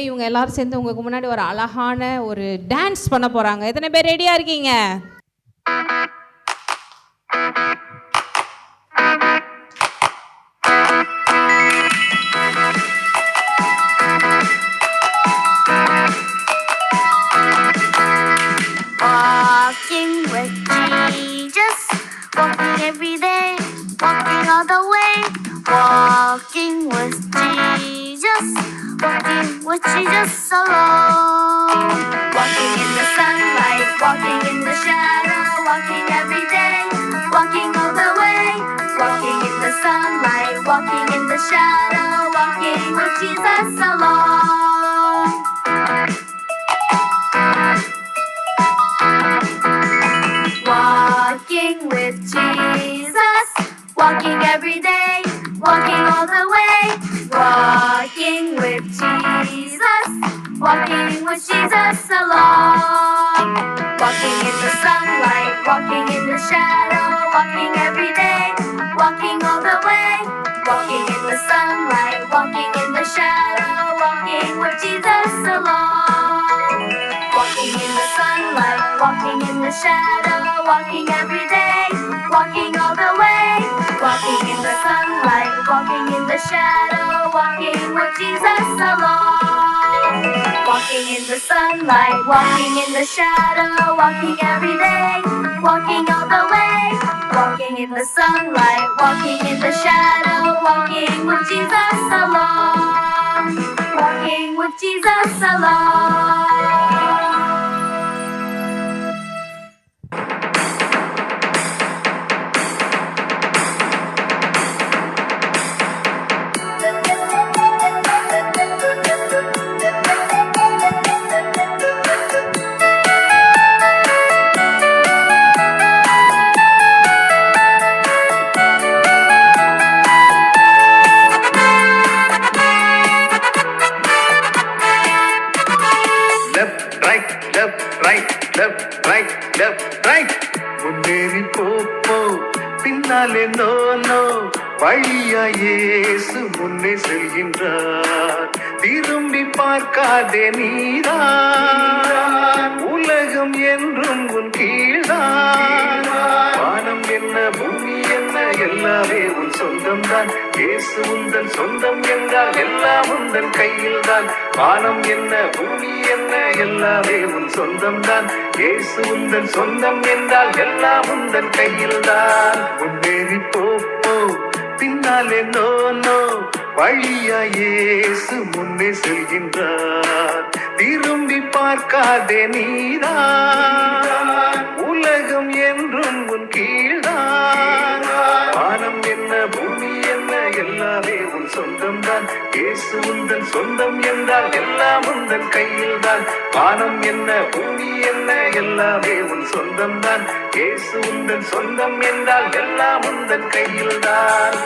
இவங்க எல்லாரும் சேர்ந்து உங்களுக்கு முன்னாடி ஒரு அழகான ஒரு டான்ஸ் பண்ண போறாங்க. எத்தனை பேர் ரெடியா இருக்கீங்க? Walking with Jesus, walking every day, walking all the way. Walking with Jesus, walking with Jesus alone. Walking in the sunlight, walking in the shadow, walking every day, walking all the way. Walking in the sunlight, walking in the shadow, walking with Jesus alone. Walking with Jesus, walking every day, walking all the way. Walking with Jesus, walking with Jesus alone. Walking in the sunlight, walking in the shadow, walking every day, walking all the way. Walking in the sunlight, walking in the shadow, walking with Jesus alone. Walking in the sunlight, walking in the shadow, walking every day, walking all the way. Walking in the sunlight, walking in the shadow, walking with Jesus alone. Walking in the sunlight, walking in the shadow, walking every day, walking all the way. Walking in the sunlight, walking in the shadow, walking with Jesus alone. Walking with Jesus alone. முன்னேறி போ பின்னாலே no வழியா இயேசு முன்னே செல்கின்றார். திரும்பி பார்க்காதே நீதான், உலகம் என்றும் உன் கீழ்தான். வானம் என்ன பூமி என்ன எல்லாமே உன் சொந்தம்தான். இயேசு உந்தன் சொந்தம் என்றால் எல்லாம் உந்தன் கையில்தான். வானம் என்ன பூமி என்ன எல்லாமே உன் சொந்தம்தான். இயேசு உந்தன் சொந்தம் என்றால் எல்லாம் உந்தன் கையில்தான். முன்னேறி போ பின்னாலே நோ வழியா இயேசு முன்னே செல்கின்றார். திரும்பி பார்க்காதே நீதான், உலகம் என்றும் உன் கீழ்தான். வானம் என்ன பூமி என்ன எல்லாமே உன் சொந்தம்தான். இயேசு உந்தன் சொந்தம் என்றால் எல்லாம் உந்தன் கையில்தான். வானம் என்ன பூமி என்ன எல்லாமே உன் சொந்தம்தான். இயேசு உந்தன் சொந்தம் என்றால் எல்லாம் உந்தன் கையில்தான்.